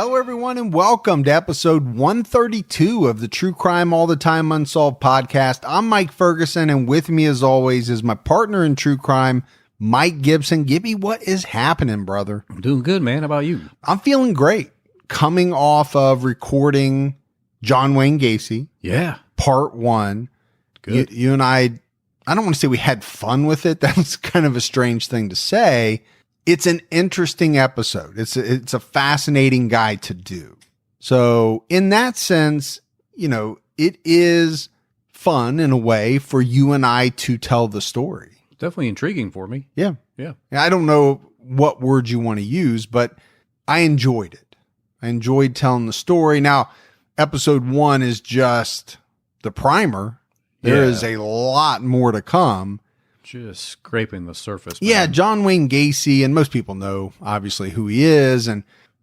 Hello, everyone, and welcome to episode 132 of the True Crime All the Time Unsolved podcast. I'm Mike Ferguson, and with me, as always, is my partner in true crime, Mike Gibson. Gibby, what is happening, brother? I'm doing good, man. How about you? I'm feeling great. Coming off of recording John Wayne Gacy. Yeah. Part 1. Good. You and I don't want to say we had fun with it. That's kind of a strange thing to say. It's an interesting episode. It's a fascinating guy to do. So in that sense, you know, it is fun in a way for you and I to tell the story. Definitely intriguing for me. Yeah. Yeah. I don't know what words you want to use, but I enjoyed it. I enjoyed telling the story. Now, episode 1 is just the primer. There is a lot more to come. Just scraping the surface, man. Yeah, John Wayne Gacy, and most people know obviously who he is,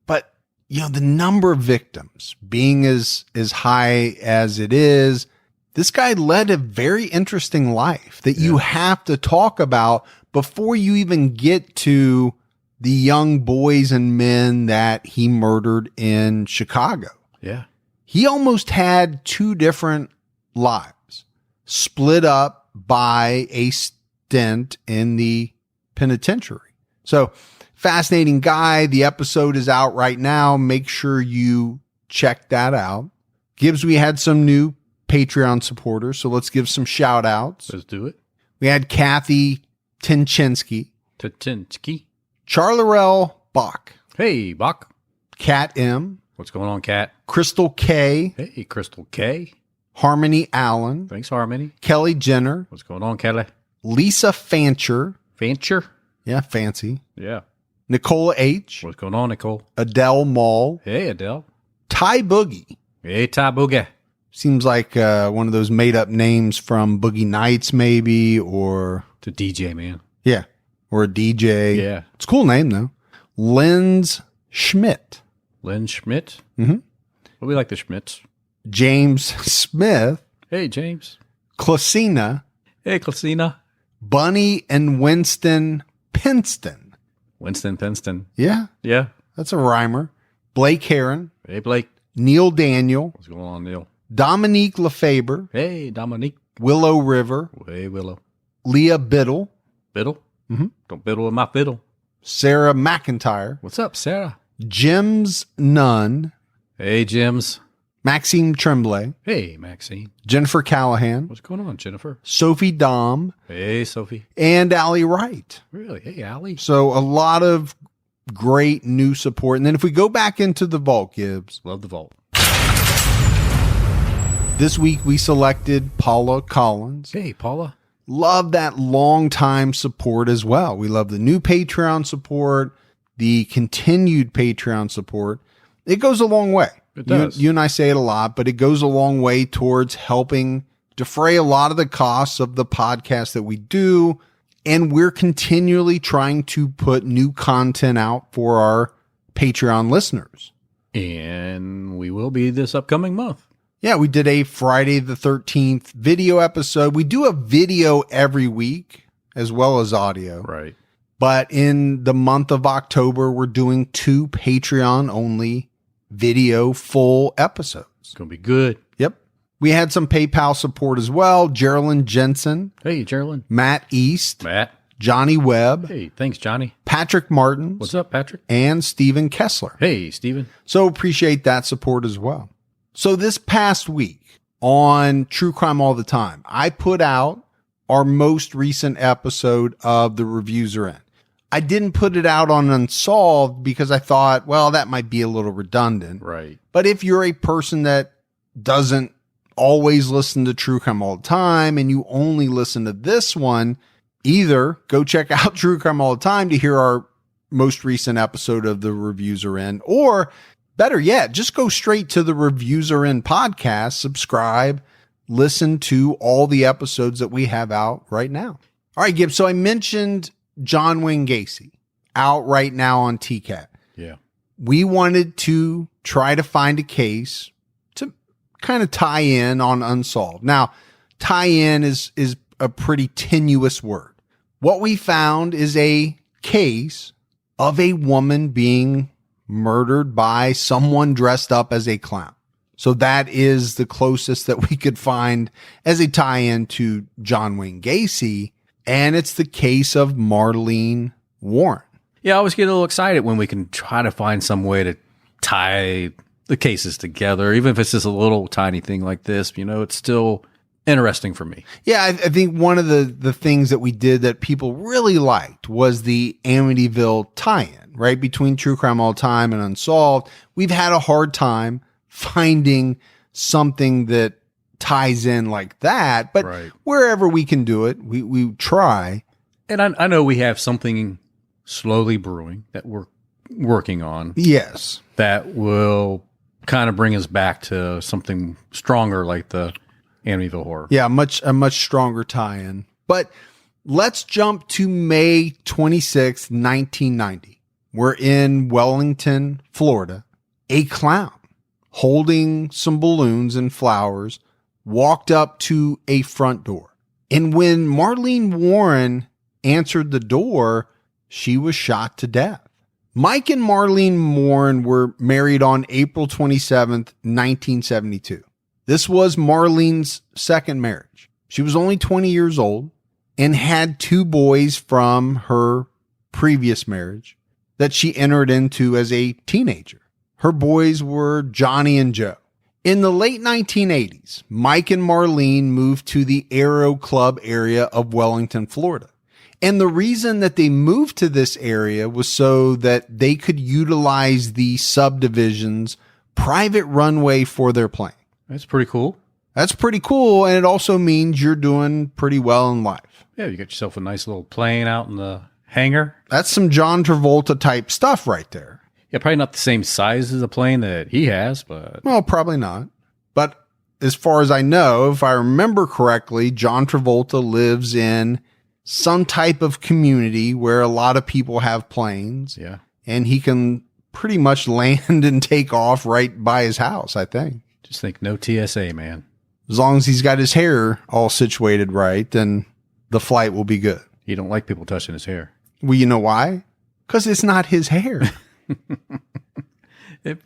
but you know, the number of victims being as high as it is, this guy led a very interesting life that you have to talk about before you even get to the young boys and men that he murdered in Chicago. Yeah. He almost had 2 different lives split up by a stint in the penitentiary. So fascinating guy. The episode is out right now. Make sure you check that out. Gibbs, we had some new Patreon supporters, so let's give some shout outs. Let's do it. We had Kathy Tinchinsky, Charlerell Bach, Hey, Bach. Kat M, What's going on, Kat? Crystal K, Hey, Crystal K. Harmony Allen, Thanks, Harmony. Kelly Jenner, What's going on, Kelly? Lisa Fancher. Fancher. Yeah, fancy. Yeah. Nicola H. What's going on, Nicole? Adele Mall. Hey, Adele. Ty Boogie. Hey, Ty Boogie. Seems like one of those made up names from Boogie Nights, maybe, or. It's a DJ, man. Yeah. Or a DJ. Yeah. It's a cool name, though. Linz Schmidt. Lynn Schmidt. Mm-hmm. Well, we like the Schmidts. James Smith. Hey, James. Clasina. Hey, Clasina. Bunny and Winston Pinston. Winston Pinston. Yeah. Yeah. That's a rhymer. Blake Heron. Hey, Blake. Neil Daniel. What's going on, Neil? Dominique Lefebvre. Hey, Dominique. Willow River. Hey, Willow. Leah Biddle. Biddle? Mm-hmm. Don't biddle with my fiddle. Sarah McIntyre. What's up, Sarah? Jim's Nunn. Hey, Jims. Maxime Tremblay. Hey, Maxine. Jennifer Callahan. What's going on, Jennifer? Sophie Dom. Hey, Sophie. And Allie Wright. Really? Hey, Allie. So a lot of great new support. And then if we go back into the vault, Gibbs. Love the vault. This week we selected Paula Collins. Hey, Paula. Love that long time support as well. We love the new Patreon support, the continued Patreon support. It goes a long way. It does. You and I say it a lot, but it goes a long way towards helping defray a lot of the costs of the podcast that we do. And we're continually trying to put new content out for our Patreon listeners. And we will be this upcoming month. Yeah, we did a Friday the 13th video episode. We do a video every week as well as audio. Right. But in the month of October, we're doing 2 Patreon only video full episodes. It's going to be good. Yep. We had some PayPal support as well. Geraldine Jensen. Hey, Geraldine. Matt East. Matt. Johnny Webb. Hey, thanks, Johnny. Patrick Martins. What's up, Patrick? And Stephen Kessler. Hey, Stephen. So appreciate that support as well. So this past week on True Crime All the Time, I put out our most recent episode of The Reviews Are In. I didn't put it out on Unsolved because I thought, well, that might be a little redundant. Right. But if you're a person that doesn't always listen to True Crime All the Time and you only listen to this one, either go check out True Crime All the Time to hear our most recent episode of The Reviews Are In, or better yet, just go straight to the Reviews Are In podcast, subscribe, listen to all the episodes that we have out right now. All right, Gibbs. So I mentioned John Wayne Gacy out right now on TCAT. Yeah. We wanted to try to find a case to kind of tie in on Unsolved. Now, tie in is a pretty tenuous word. What we found is a case of a woman being murdered by someone dressed up as a clown. So that is the closest that we could find as a tie-in to John Wayne Gacy. And it's the case of Marlene Warren. Yeah, I always get a little excited when we can try to find some way to tie the cases together, even if it's just a little tiny thing like this. It's still interesting for me. Yeah, I think one of the things that we did that people really liked was the Amityville tie-in, right? Between True Crime All the Time and Unsolved. We've had a hard time finding something that ties in like that, but right. Wherever we can do it, we try. And I know we have something slowly brewing that we're working on. Yes. That will kind of bring us back to something stronger like the Amityville Horror. Yeah, a much stronger tie-in. But let's jump to May 26th, 1990. We're in Wellington, Florida. A clown holding some balloons and flowers walked up to a front door. And when Marlene Warren answered the door, she was shot to death. Mike and Marlene Warren were married on April 27th, 1972. This was Marlene's second marriage. She was only 20 years old and had two boys from her previous marriage that she entered into as a teenager. Her boys were Johnny and Joe. In the late 1980s, Mike and Marlene moved to the Aero Club area of Wellington, Florida. And the reason that they moved to this area was so that they could utilize the subdivision's private runway for their plane. That's pretty cool. That's pretty cool. And it also means you're doing pretty well in life. Yeah, you got yourself a nice little plane out in the hangar. That's some John Travolta type stuff right there. Yeah, probably not the same size as the plane that he has, but... Well, probably not. But as far as I know, if I remember correctly, John Travolta lives in some type of community where a lot of people have planes. Yeah. And he can pretty much land and take off right by his house, I think. Just think no TSA, man. As long as he's got his hair all situated right, then the flight will be good. He don't like people touching his hair. Well, you know why? Because it's not his hair.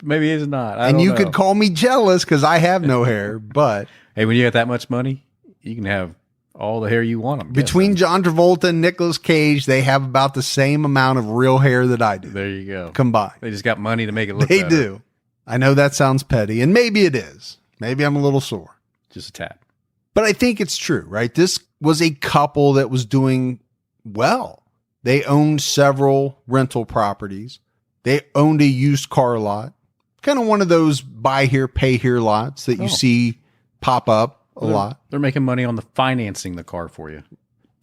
Maybe it's not. And you could call me jealous because I have no hair, but... Hey, when you got that much money, you can have all the hair you want. Between John Travolta and Nicolas Cage, they have about the same amount of real hair that I do. There you go. Combined. They just got money to make it look They better. do. I know that sounds petty, and maybe it is. Maybe I'm a little sore. Just a tad. But I think it's true, right? This was a couple that was doing well. They owned several rental properties. They owned a used car lot. Kind of one of those buy here, pay here lots that you see pop up a lot. They're making money on the financing the car for you.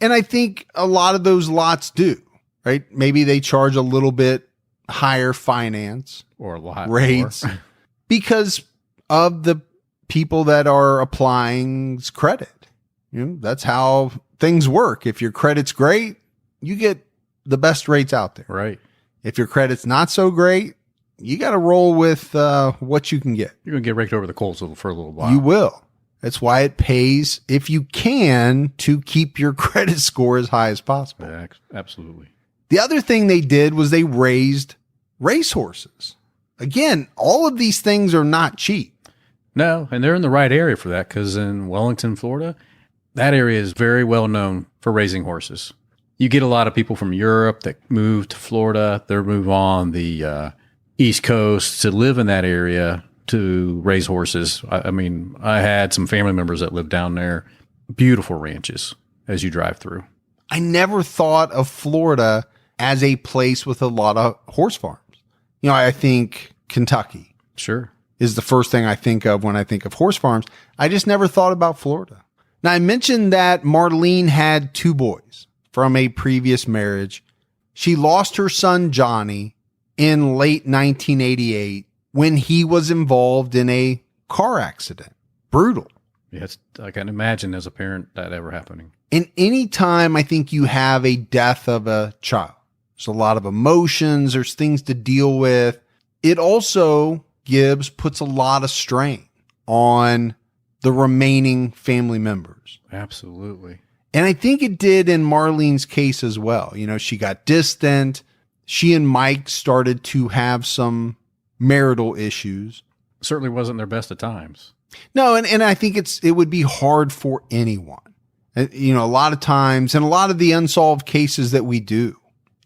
And I think a lot of those lots do, right? Maybe they charge a little bit higher finance or a lot rates more. because of the people that are applying credit. That's how things work. If your credit's great, you get the best rates out there. Right. If your credit's not so great, you got to roll with what you can get. You're going to get raked over the coals for a little while. You will. That's why it pays, if you can, to keep your credit score as high as possible. Yeah, absolutely. The other thing they did was they raised racehorses. Again, all of these things are not cheap. No, and they're in the right area for that because in Wellington, Florida, that area is very well known for raising horses. You get a lot of people from Europe that move to Florida. They move on the East Coast to live in that area to raise horses. I mean, I had some family members that lived down there. Beautiful ranches as you drive through. I never thought of Florida as a place with a lot of horse farms. I think Kentucky Sure. is the first thing I think of when I think of horse farms. I just never thought about Florida. Now, I mentioned that Marlene had two boys from a previous marriage. She lost her son, Johnny, in late 1988 when he was involved in a car accident. Brutal. Yes, I can imagine as a parent that ever happening. And anytime I think you have a death of a child, there's a lot of emotions, there's things to deal with. It also, Gibbs, puts a lot of strain on the remaining family members. Absolutely. And I think it did in Marlene's case as well. She got distant. She and Mike started to have some marital issues. Certainly wasn't their best of times. No, and I think it would be hard for anyone. You know, a lot of times, and a lot of the unsolved cases that we do,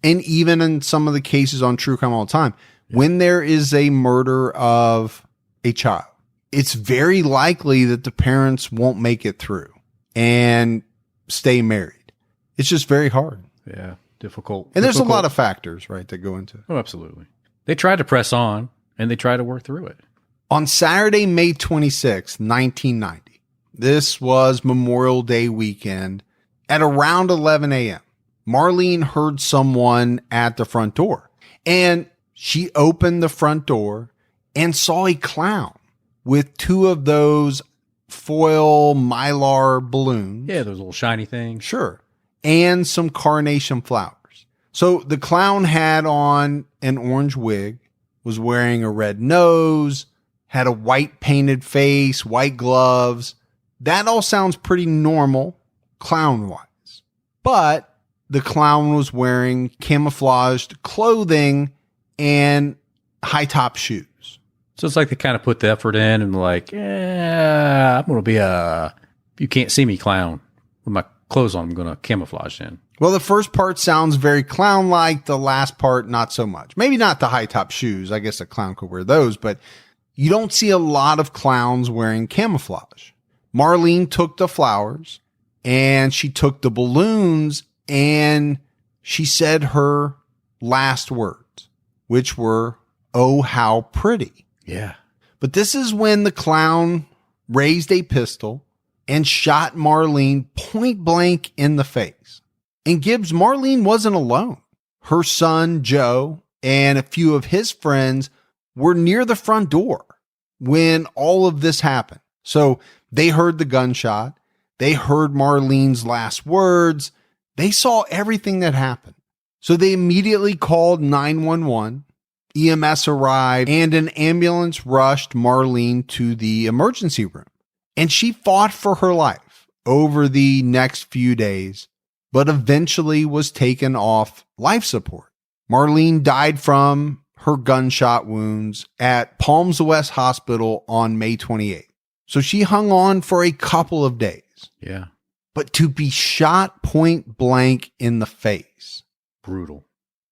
and even in some of the cases on True Crime All the Time, when there is a murder of a child, it's very likely that the parents won't make it through and stay married. It's just very hard. Yeah, difficult. And there's a lot of factors, right, that go into it. Oh, absolutely. They tried to press on, and they tried to work through it. On Saturday, May 26, 1990, this was Memorial Day weekend, at around 11 a.m., Marlene heard someone at the front door, and she opened the front door and saw a clown with two of those foil mylar balloons. Yeah, those little shiny things. Sure. And some carnation flowers. So the clown had on an orange wig, was wearing a red nose, had a white painted face, white gloves. That all sounds pretty normal clown-wise. But the clown was wearing camouflaged clothing and high-top shoes. So it's like they kind of put the effort in and like, yeah, I'm going to be you can't see me clown with my clothes on. I'm going to camouflage in. Well, the first part sounds very clown-like. The last part, not so much. Maybe not the high-top shoes. I guess a clown could wear those, but you don't see a lot of clowns wearing camouflage. Marlene took the flowers and she took the balloons and she said her last words, which were, "Oh, how pretty." Yeah. But this is when the clown raised a pistol and shot Marlene point blank in the face. And Gibbs, Marlene wasn't alone. Her son, Joe, and a few of his friends were near the front door when all of this happened. So they heard the gunshot. They heard Marlene's last words. They saw everything that happened. So they immediately called 911. EMS arrived and an ambulance rushed Marlene to the emergency room. And she fought for her life over the next few days, but eventually was taken off life support. Marlene died from her gunshot wounds at Palms West Hospital on May 28th. So she hung on for a couple of days. Yeah. But to be shot point blank in the face. Brutal.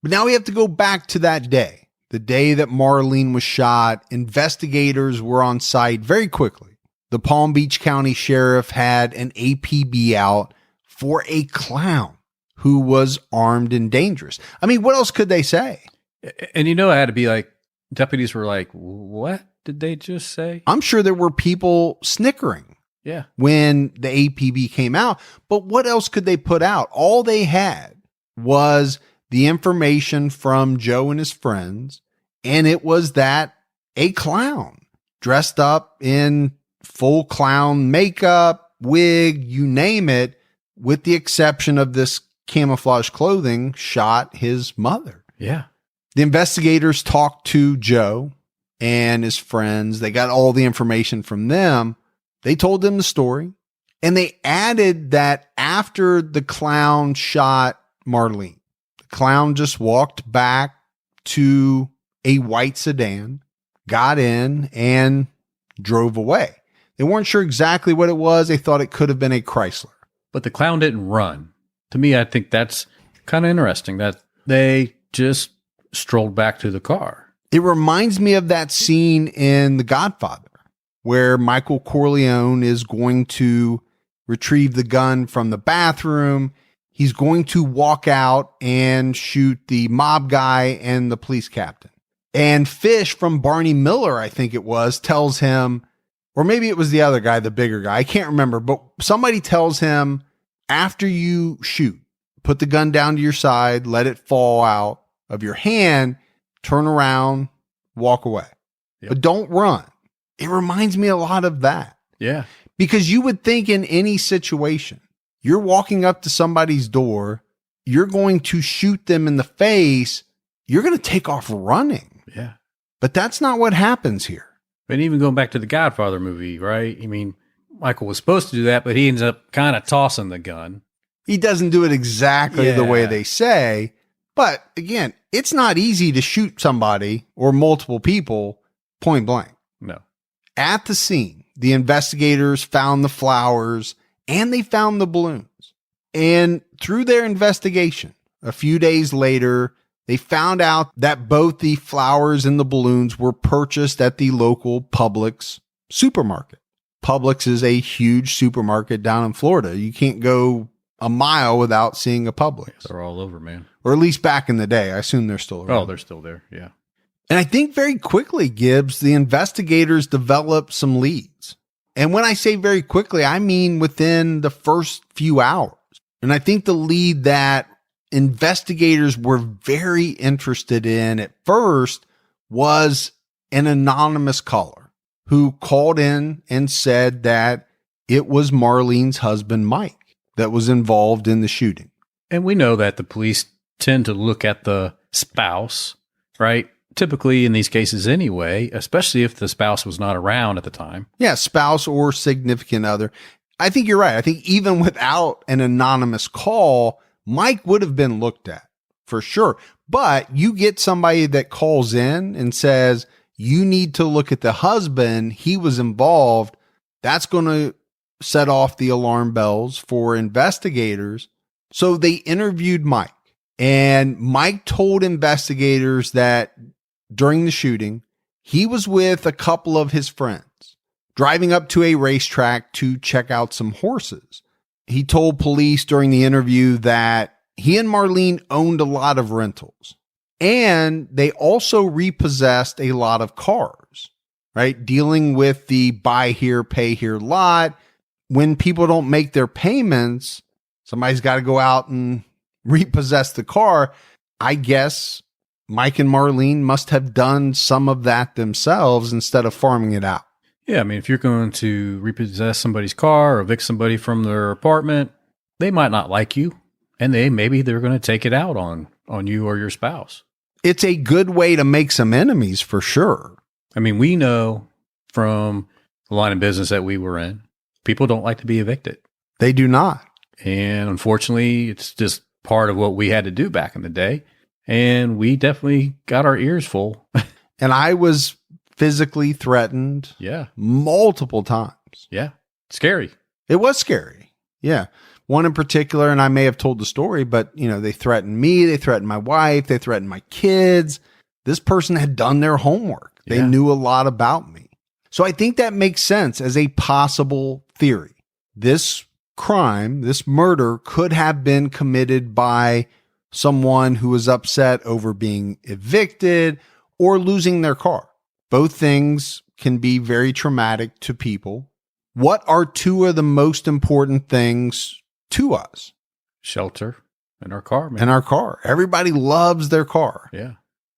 But now we have to go back to that day. The day that Marlene was shot, investigators were on site very quickly. The Palm Beach County Sheriff had an APB out for a clown who was armed and dangerous. I mean, what else could they say? And you know, I had to be like, deputies were like, what did they just say? I'm sure there were people snickering. Yeah. When the APB came out. But what else could they put out? All they had was the information from Joe and his friends, and it was that a clown dressed up in full clown makeup, wig, you name it, with the exception of this camouflage clothing, shot his mother. Yeah. The investigators talked to Joe and his friends. They got all the information from them. They told them the story, and they added that after the clown shot Marlene, the clown just walked back to a white sedan, got in, and drove away. They weren't sure exactly what it was. They thought it could have been a Chrysler. But the clown didn't run. To me, I think that's kind of interesting that they just strolled back to the car. It reminds me of that scene in The Godfather, where Michael Corleone is going to retrieve the gun from the bathroom. He's going to walk out and shoot the mob guy and the police captain. And Fish from Barney Miller, I think it was, tells him, or maybe it was the other guy, the bigger guy, I can't remember, but somebody tells him, after you shoot, put the gun down to your side, let it fall out of your hand, turn around, walk away. Yep. But don't run. It reminds me a lot of that. Yeah. Because you would think in any situation, you're walking up to somebody's door, you're going to shoot them in the face, you're going to take off running. Yeah. But that's not what happens here. And even going back to the Godfather movie, right? I mean, Michael was supposed to do that, but he ends up kind of tossing the gun. He doesn't do it exactly the way they say, But again, it's not easy to shoot somebody or multiple people point blank. No. At the scene, the investigators found the flowers and they found the balloons. And through their investigation, a few days later, they found out that both the flowers and the balloons were purchased at the local Publix supermarket. Publix is a huge supermarket down in Florida. You can't go a mile without seeing a Publix. They're all over, man. Or at least back in the day. I assume they're still around. Oh, they're still there. Yeah. And I think very quickly, Gibbs, the investigators developed some leads. And when I say very quickly, I mean within the first few hours. And I think the lead that investigators were very interested in at first was an anonymous caller who called in and said that it was Marlene's husband, Mike, that was involved in the shooting. And we know that the police tend to look at the spouse, right? Typically in these cases anyway, especially if the spouse was not around at the time. Yeah, spouse or significant other. I think you're right. I think even without an anonymous call, Mike would have been looked at for sure. But you get somebody that calls in and says, you need to look at the husband. He was involved. That's going to set off the alarm bells for investigators. So they interviewed Mike, and Mike told investigators that during the shooting, he was with a couple of his friends driving up to a racetrack to check out some horses. He told police during the interview that he and Marlene owned a lot of rentals, and they also repossessed a lot of cars, right? Dealing with the buy here, pay here lot. When people don't make their payments, somebody's got to go out and repossess the car. I guess Mike and Marlene must have done some of that themselves instead of farming it out. Yeah, I mean, if you're going to repossess somebody's car or evict somebody from their apartment, they might not like you, and maybe they're going to take it out on you or your spouse. It's a good way to make some enemies for sure. I mean, we know from the line of business that we were in, people don't like to be evicted. They do not. And unfortunately, it's just part of what we had to do back in the day. And we definitely got our ears full. And I was physically threatened multiple times. Yeah. Scary. It was scary. Yeah. One in particular, and I may have told the story, but they threatened me. They threatened my wife. They threatened my kids. This person had done their homework. They knew a lot about me. So I think that makes sense as a possible theory. This crime, this murder could have been committed by someone who was upset over being evicted or losing their car. Both things can be very traumatic to people. What are two of the most important things to us? Shelter and our car, man. And our car. Everybody loves their car. Yeah.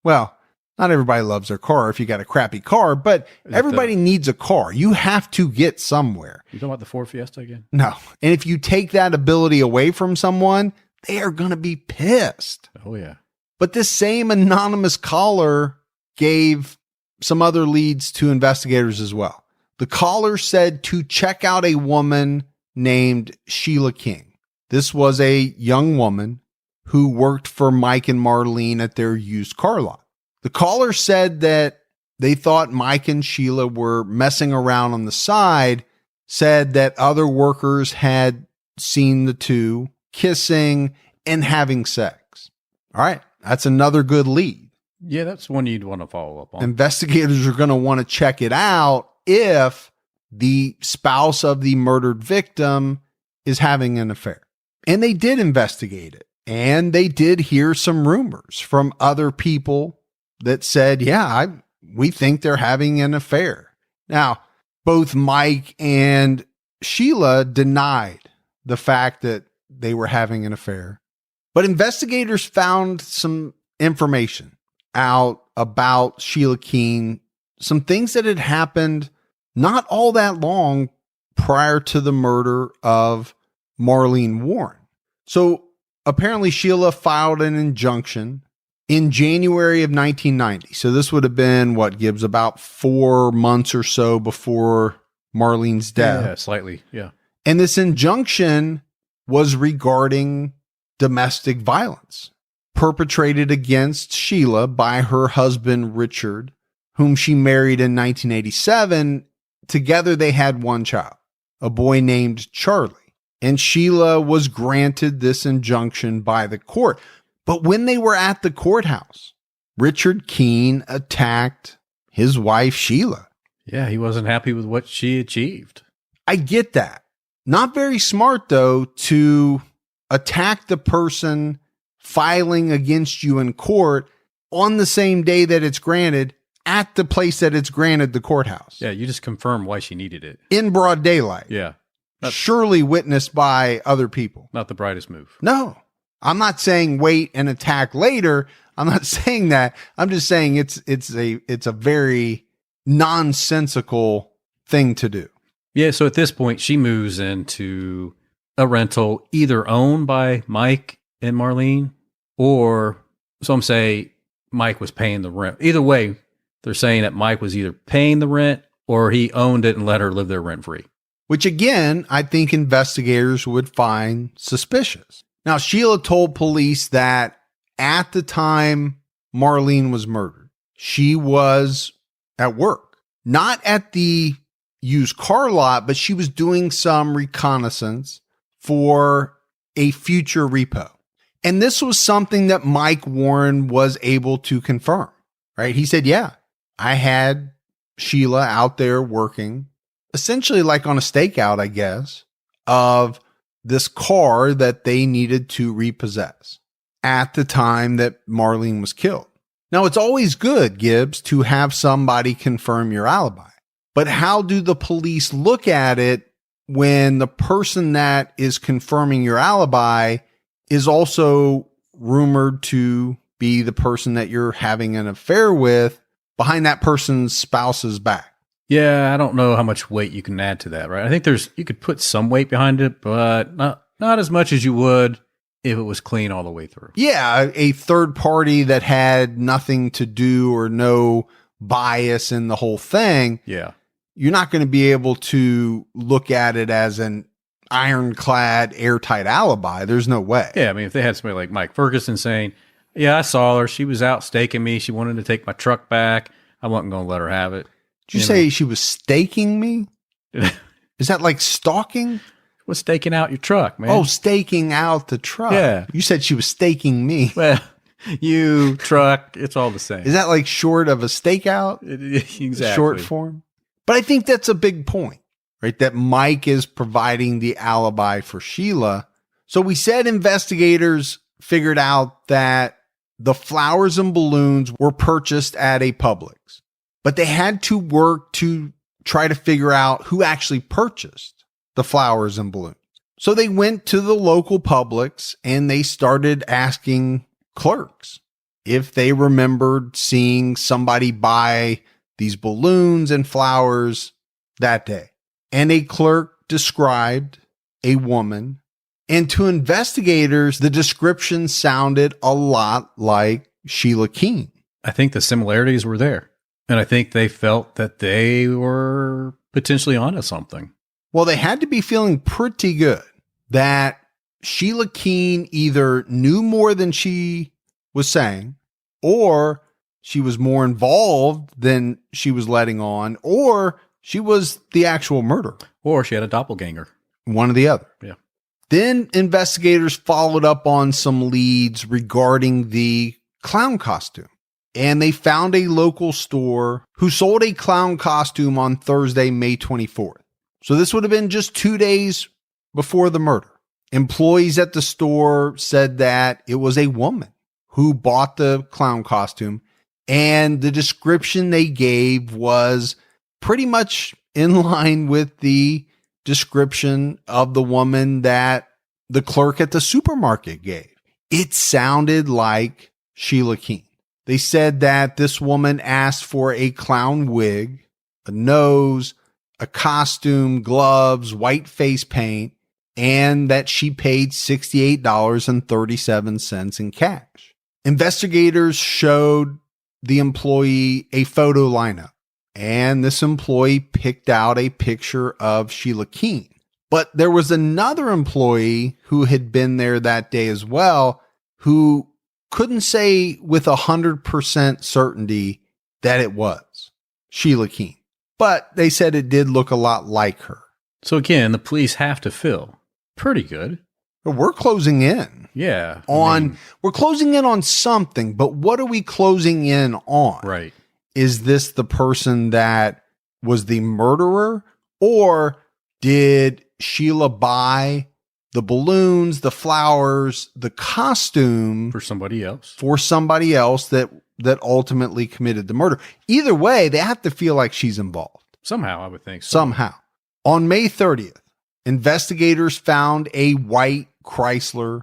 Well, not everybody loves their car if you got a crappy car, but everybody needs a car. You have to get somewhere. You talking about the Ford Fiesta again? No. And if you take that ability away from someone, they are going to be pissed. Oh, yeah. But this same anonymous caller gave some other leads to investigators as well. The caller said to check out a woman named Sheila Keen. This was a young woman who worked for Mike and Marlene at their used car lot. The caller said that they thought Mike and Sheila were messing around on the side, said that other workers had seen the two kissing and having sex. All right. That's another good lead. Yeah, that's one you'd want to follow up on. Investigators are going to want to check it out if the spouse of the murdered victim is having an affair. And they did investigate it. And they did hear some rumors from other people that said, we think they're having an affair. Now, both Mike and Sheila denied the fact that they were having an affair. But investigators found some information out about Sheila Keen, some things that had happened not all that long prior to the murder of Marlene Warren. So apparently Sheila filed an injunction in January of 1990. So this would have been, Gibbs, about 4 months or so before Marlene's death. Yeah, slightly, yeah. And this injunction was regarding domestic violence. perpetrated against Sheila by her husband, Richard, whom she married in 1987. Together, they had one child, a boy named Charlie. And Sheila was granted this injunction by the court. But when they were at the courthouse, Richard Keen attacked his wife, Sheila. Yeah, he wasn't happy with what she achieved. I get that. Not very smart, though, to attack the person filing against you in court on the same day that it's granted at the place that it's granted, the courthouse. Yeah, you just confirm why she needed it. In broad daylight. Yeah. Surely witnessed by other people. Not the brightest move. No, I'm not saying wait and attack later. I'm not saying that. I'm just saying it's a very nonsensical thing to do. Yeah, so at this point, she moves into a rental either owned by Mike and Marlene, or some say Mike was paying the rent. Either way, they're saying that Mike was either paying the rent or he owned it and let her live there rent-free. Which again, I think investigators would find suspicious. Now, Sheila told police that at the time Marlene was murdered, she was at work, not at the used car lot, but she was doing some reconnaissance for a future repo. And this was something that Mike Warren was able to confirm, right? He said, yeah, I had Sheila out there working, essentially like on a stakeout, I guess, of this car that they needed to repossess at the time that Marlene was killed. Now, it's always good, Gibbs, to have somebody confirm your alibi. But how do the police look at it when the person that is confirming your alibi is also rumored to be the person that you're having an affair with behind that person's spouse's back? Yeah, I don't know how much weight you can add to that, right? I think you could put some weight behind it, but not as much as you would if it was clean all the way through. Yeah, a third party that had nothing to do or no bias in the whole thing. Yeah. You're not going to be able to look at it as an ironclad, airtight alibi. There's no way. Yeah, I mean, if they had somebody like Mike Ferguson saying, yeah, I saw her. She was out staking me. She wanted to take my truck back. I wasn't going to let her have it. Did you say she was staking me? Is that like stalking? Was staking out your truck, man. Oh, staking out the truck. Yeah. You said she was staking me. Well, you, truck, it's all the same. Is that like short of a stakeout? Exactly. Short form? But I think that's a big point, right? That Mike is providing the alibi for Sheila. So we said investigators figured out that the flowers and balloons were purchased at a Publix, but they had to work to try to figure out who actually purchased the flowers and balloons. So they went to the local Publix and they started asking clerks if they remembered seeing somebody buy these balloons and flowers that day. And a clerk described a woman. And to investigators, the description sounded a lot like Sheila Keen. I think the similarities were there. And I think they felt that they were potentially onto something. Well, they had to be feeling pretty good that Sheila Keen either knew more than she was saying, or she was more involved than she was letting on, or she was the actual murderer. Or she had a doppelganger. One or the other. Yeah. Then investigators followed up on some leads regarding the clown costume. And they found a local store who sold a clown costume on Thursday, May 24th. So this would have been just 2 days before the murder. Employees at the store said that it was a woman who bought the clown costume. And the description they gave was pretty much in line with the description of the woman that the clerk at the supermarket gave. It sounded like Sheila Keen. They said that this woman asked for a clown wig, a nose, a costume, gloves, white face paint, and that she paid $68.37 in cash. Investigators showed the employee a photo lineup, and this employee picked out a picture of Sheila Keen. But there was another employee who had been there that day as well, who couldn't say with 100% certainty that it was Sheila Keen, but they said it did look a lot like her. So again, the police have to feel pretty good. But we're closing in. Yeah. We're closing in on something, but what are we closing in on? Right. Is this the person that was the murderer, or did Sheila buy the balloons, the flowers, the costume For somebody else. that ultimately committed the murder? Either way, they have to feel like she's involved. Somehow, I would think so. Somehow. On May 30th, investigators found a white Chrysler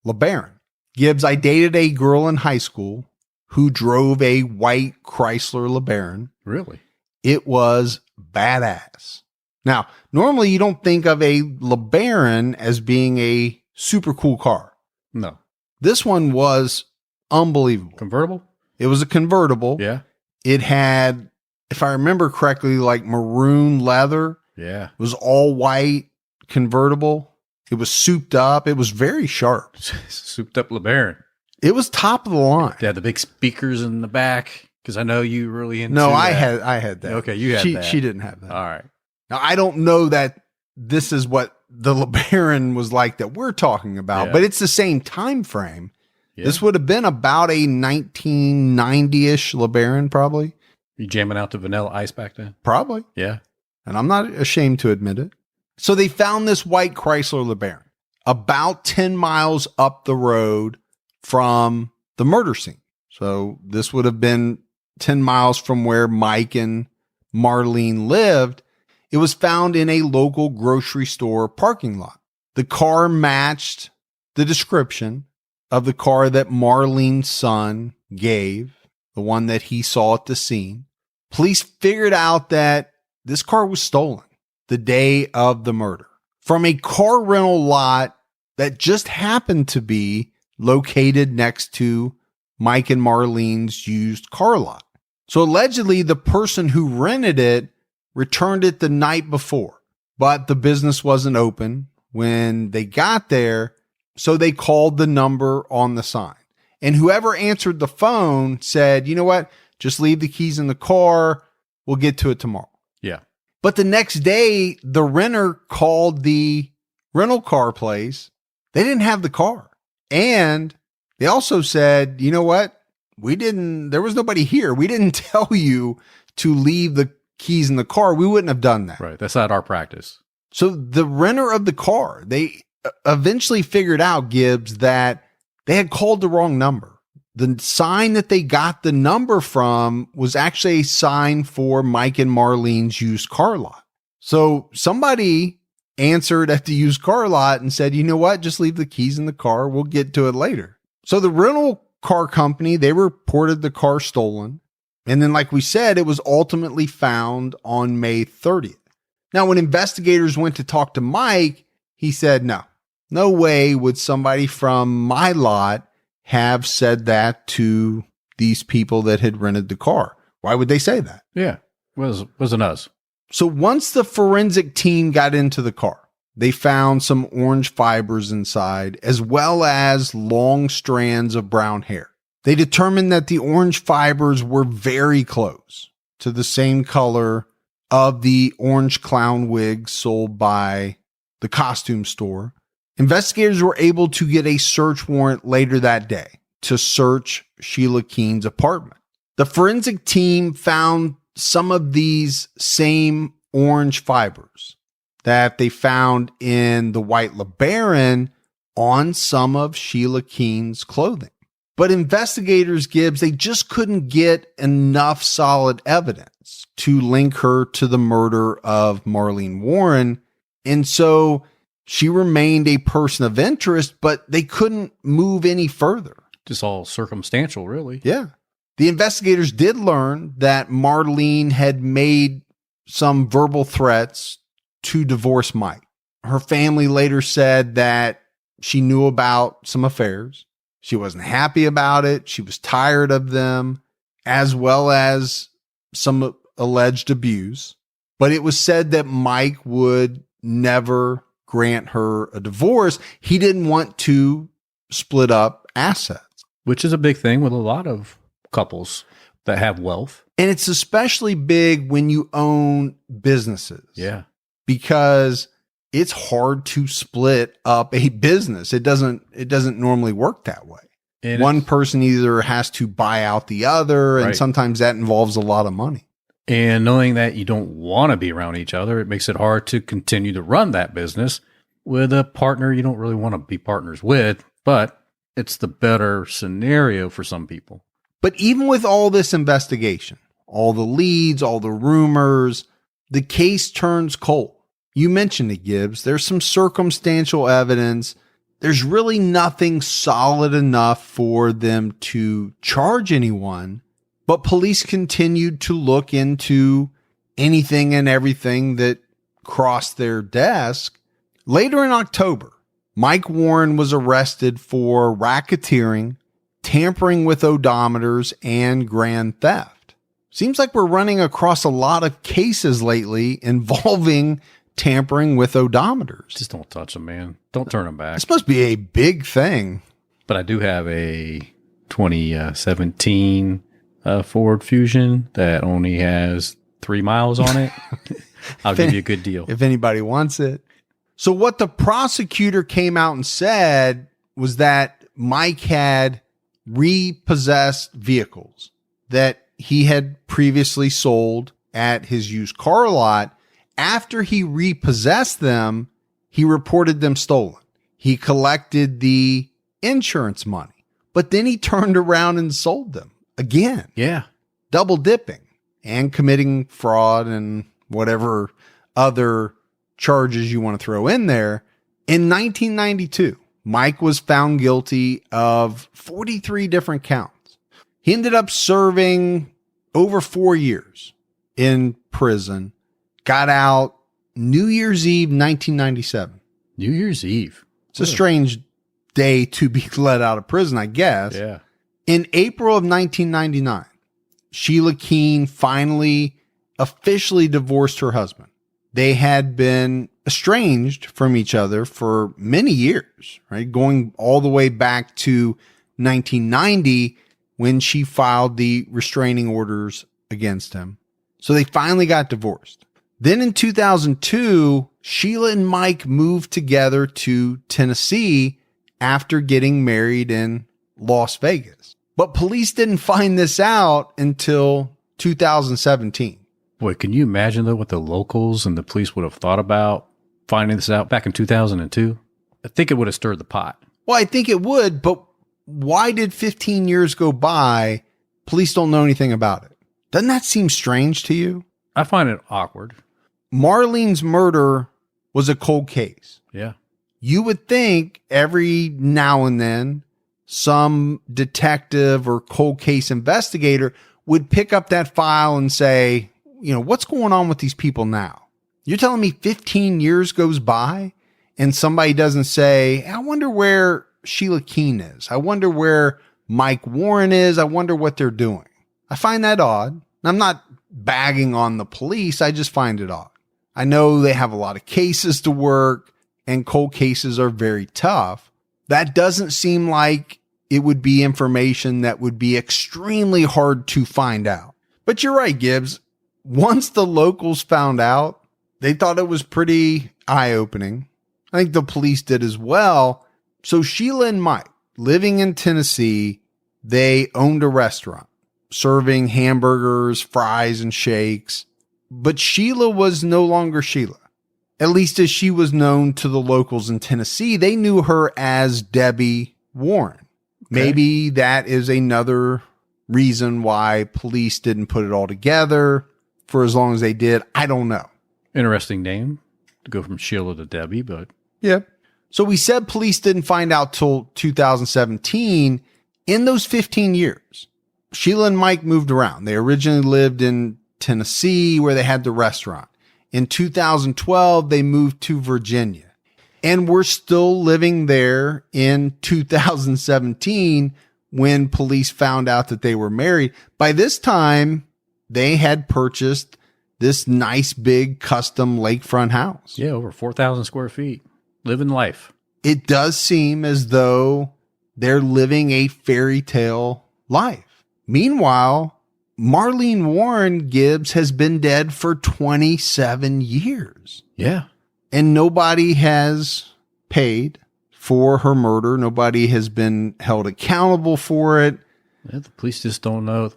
LeBaron. Gibbs, I dated a girl in high school who drove a white Chrysler LeBaron. Really? It was badass. Now, normally you don't think of a LeBaron as being a super cool car. No. This one was unbelievable. Convertible? It was a convertible. Yeah. It had, if I remember correctly, like maroon leather. Yeah. It was all white convertible. It was souped up. It was very sharp. Souped up LeBaron. It was top of the line. They had the big speakers in the back, because I know you really into No, that. I had that. Okay, you had that. She didn't have that. All right. Now, I don't know that this is what the LeBaron was like that we're talking about, Yeah. but it's the same time frame. Yeah. This would have been about a 1990-ish LeBaron, probably. You jamming out to Vanilla Ice back then? Probably. Yeah. And I'm not ashamed to admit it. So they found this white Chrysler LeBaron about 10 miles up the road from the murder scene. So this would have been 10 miles from where Mike and Marlene lived. It was found in a local grocery store parking lot. The car matched the description of the car that Marlene's son gave, the one that he saw at the scene. Police figured out that this car was stolen the day of the murder from a car rental lot that just happened to be located next to Mike and Marlene's used car lot. So allegedly, the person who rented it returned it the night before, but the business wasn't open when they got there. So they called the number on the sign, and whoever answered the phone said, you know what? Just leave the keys in the car. We'll get to it tomorrow. Yeah. But the next day, the renter called the rental car place. They didn't have the car. And they also said, you know what? There was nobody here. We didn't tell you to leave the keys in the car. We wouldn't have done that. Right. That's not our practice. So the renter of the car, they eventually figured out, Gibbs, that they had called the wrong number. The sign that they got the number from was actually a sign for Mike and Marlene's used car lot. So somebody answered at the used car lot and said, you know what? Just leave the keys in the car. We'll get to it later. So the rental car company, they reported the car stolen. And then, like we said, it was ultimately found on May 30th. Now, when investigators went to talk to Mike, he said, no way would somebody from my lot have said that to these people that had rented the car. Why would they say that? Yeah. Wasn't us. So once the forensic team got into the car, they found some orange fibers inside, as well as long strands of brown hair. They determined that the orange fibers were very close to the same color of the orange clown wig sold by the costume store. Investigators were able to get a search warrant later that day to search Sheila Keen's apartment. The forensic team found some of these same orange fibers that they found in the white LeBaron on some of Sheila Keen's clothing. But investigators, Gibbs, they just couldn't get enough solid evidence to link her to the murder of Marlene Warren. And so she remained a person of interest, but they couldn't move any further. Just all circumstantial, really. Yeah. The investigators did learn that Marlene had made some verbal threats to divorce Mike. Her family later said that she knew about some affairs. She wasn't happy about it. She was tired of them, as well as some alleged abuse. But it was said that Mike would never grant her a divorce. He didn't want to split up assets. which is a big thing with a lot of couples that have wealth. And it's especially big when you own businesses. Yeah. Because it's hard to split up a business. It doesn't normally work that way. And one person either has to buy out the other, and Right. sometimes that involves a lot of money. And knowing that you don't want to be around each other, it makes it hard to continue to run that business with a partner you don't really want to be partners with, but it's the better scenario for some people. But even with all this investigation, all the leads, all the rumors, the case turns cold. You mentioned it, Gibbs. There's some circumstantial evidence. There's really nothing solid enough for them to charge anyone, but police continued to look into anything and everything that crossed their desk. Later in October, Mike Warren was arrested for racketeering, tampering with odometers, and grand theft. Seems like we're running across a lot of cases lately involving tampering with odometers. Just don't touch them, man. Don't turn them back. It's supposed to be a big thing. But I do have a 2017 Ford Fusion that only has 3 miles on it. I'll give you a good deal. If anybody wants it. So what the prosecutor came out and said was that Mike had repossessed vehicles that he had previously sold at his used car lot. After he repossessed them, he reported them stolen. He collected the insurance money, but then he turned around and sold them again. Yeah. Double dipping and committing fraud and whatever other charges you want to throw in there. In 1992, Mike was found guilty of 43 different counts. He ended up serving over 4 years in prison. Got out New Year's Eve, 1997. New Year's Eve. It's a strange day to be let out of prison, I guess. Yeah. In April of 1999, Sheila Keen finally officially divorced her husband. They had been estranged from each other for many years, right? Going all the way back to 1990 when she filed the restraining orders against him. So they finally got divorced. Then in 2002, Sheila and Mike moved together to Tennessee after getting married in Las Vegas. But police didn't find this out until 2017. Boy, can you imagine though what the locals and the police would have thought about finding this out back in 2002? I think it would have stirred the pot. Well, I think it would, but why did 15 years go by? Police don't know anything about it. Doesn't that seem strange to you? I find it awkward. Marlene's murder was a cold case. Yeah. You would think every now and then some detective or cold case investigator would pick up that file and say, what's going on with these people now? You're telling me 15 years goes by and somebody doesn't say, I wonder where Sheila Keen is. I wonder where Mike Warren is. I wonder what they're doing. I find that odd. I'm not bagging on the police. I just find it odd. I know they have a lot of cases to work and cold cases are very tough. That doesn't seem like it would be information that would be extremely hard to find out. But you're right, Gibbs. Once the locals found out, they thought it was pretty eye-opening. I think the police did as well. So Sheila and Mike, living in Tennessee, they owned a restaurant, serving hamburgers, fries, and shakes. But Sheila was no longer Sheila. At least as she was known to the locals in Tennessee, they knew her as Debbie Warren. Okay. Maybe that is another reason why police didn't put it all together for as long as they did. I don't know. Interesting name to go from Sheila to Debbie, but yeah. So we said police didn't find out till 2017. In those 15 years, Sheila and Mike moved around. They originally lived in Tennessee where they had the restaurant. In 2012, they moved to Virginia and were still living there in 2017 when police found out that they were married. By this time, they had purchased this nice big custom lakefront house. Yeah, over 4,000 square feet. Living life. It does seem as though They're living a fairy tale life. Meanwhile, Marlene Warren Gibbs has been dead for 27 years. Yeah. And nobody has paid for her murder. Nobody has been held accountable for it. Yeah, the police just don't know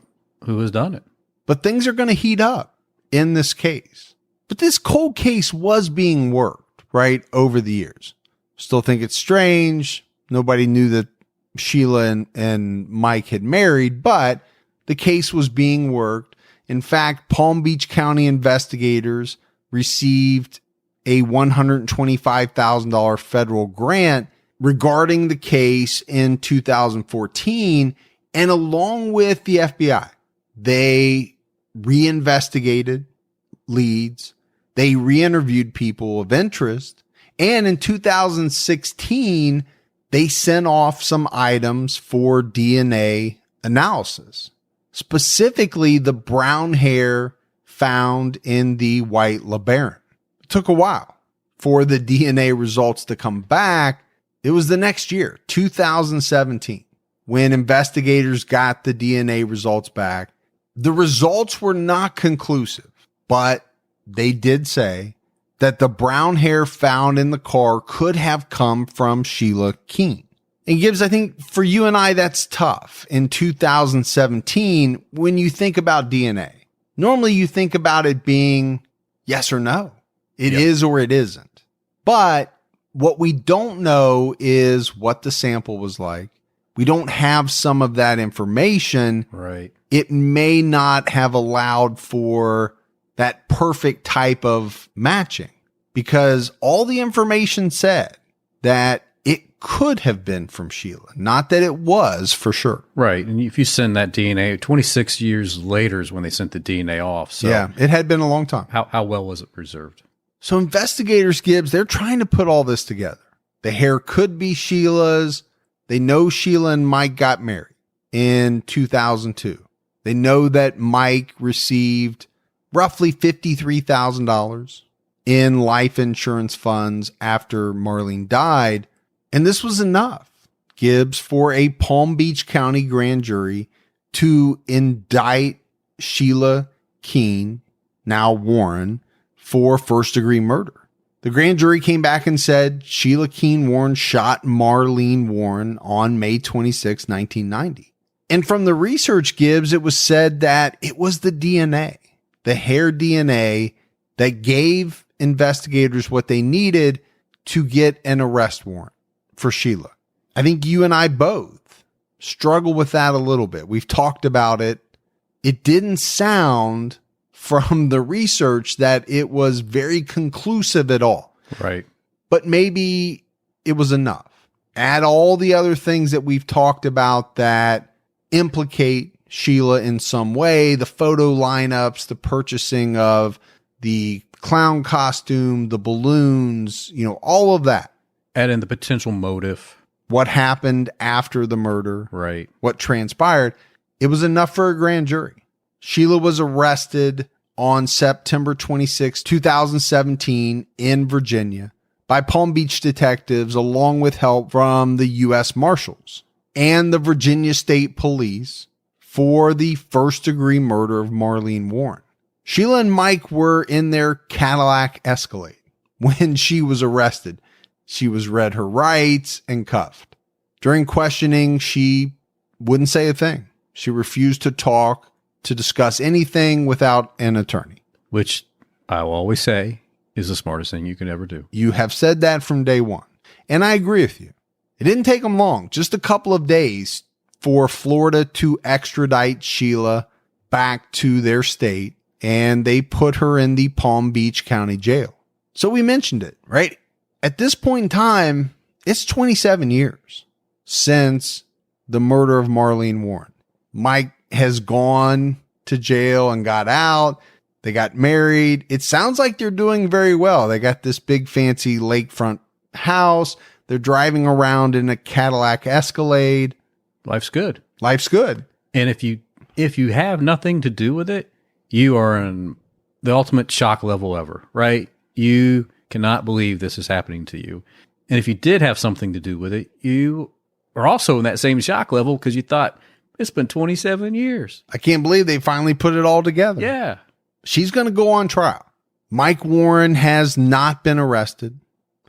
who has done it. But things are going to heat up in this case. But this cold case was being worked, right, over the years. Still think it's strange. Nobody knew that Sheila and Mike had married, but the case was being worked. In fact, Palm Beach County investigators received a $125,000 federal grant regarding the case in 2014. And along with the FBI, they reinvestigated leads. They re-interviewed people of interest. And in 2016, they sent off some items for DNA analysis. Specifically, the brown hair found in the white LeBaron. It took a while for the DNA results to come back. It was the next year, 2017, when investigators got the DNA results back. The results were not conclusive, but they did say that the brown hair found in the car could have come from Sheila Keen. And Gibbs, I think for you and I, that's tough. In 2017, when you think about DNA, normally you think about it being yes or no. It is or it isn't. But what we don't know is what the sample was like. We don't have some of that information. Right. It may not have allowed for that perfect type of matching because all the information said that it could have been from Sheila, not that it was for sure. Right. And if you send that DNA, 26 years later is when they sent the DNA off. So yeah, it had been a long time. How well was it preserved? So investigators, Gibbs, they're trying to put all this together. The hair could be Sheila's. They know Sheila and Mike got married in 2002. They know that Mike received roughly $53,000 in life insurance funds after Marlene died. And this was enough, Gibbs, for a Palm Beach County grand jury to indict Sheila Keen, now Warren, for first-degree murder. The grand jury came back and said Sheila Keen Warren shot Marlene Warren on May 26, 1990. And from the research, Gibbs, it was said that it was the DNA, the hair DNA, that gave investigators what they needed to get an arrest warrant for Sheila. I think you and I both struggle with that a little bit. We've talked about it. It didn't sound from the research that it was very conclusive at all. Right. But maybe it was enough. Add all the other things that we've talked about that implicate Sheila in some way, the photo lineups, the purchasing of the clown costume, the balloons, all of that. Add in the potential motive. What happened after the murder. Right. What transpired. It was enough for a grand jury. Sheila was arrested on September 26, 2017 in Virginia by Palm Beach detectives along with help from the U.S. Marshals and the Virginia State Police for the first-degree murder of Marlene Warren. Sheila and Mike were in their Cadillac Escalade when she was arrested. She was read her rights and cuffed. During questioning, she wouldn't say a thing. She refused to talk, to discuss anything without an attorney. Which I will always say is the smartest thing you can ever do. You have said that from day one. And I agree with you. It didn't take them long, just a couple of days for Florida to extradite Sheila back to their state. And they put her in the Palm Beach County Jail. So we mentioned it, right? At this point in time, it's 27 years since the murder of Marlene Warren. Mike has gone to jail and got out. They got married. It sounds like they're doing very well. They got this big fancy lakefront house. They're driving around in a Cadillac Escalade. Life's good. Life's good. And if you have nothing to do with it, you are in the ultimate shock level ever, right? You cannot believe this is happening to you. And if you did have something to do with it, you are also in that same shock level because you thought it's been 27 years. I can't believe they finally put it all together. Yeah. She's going to go on trial. Mike Warren has not been arrested,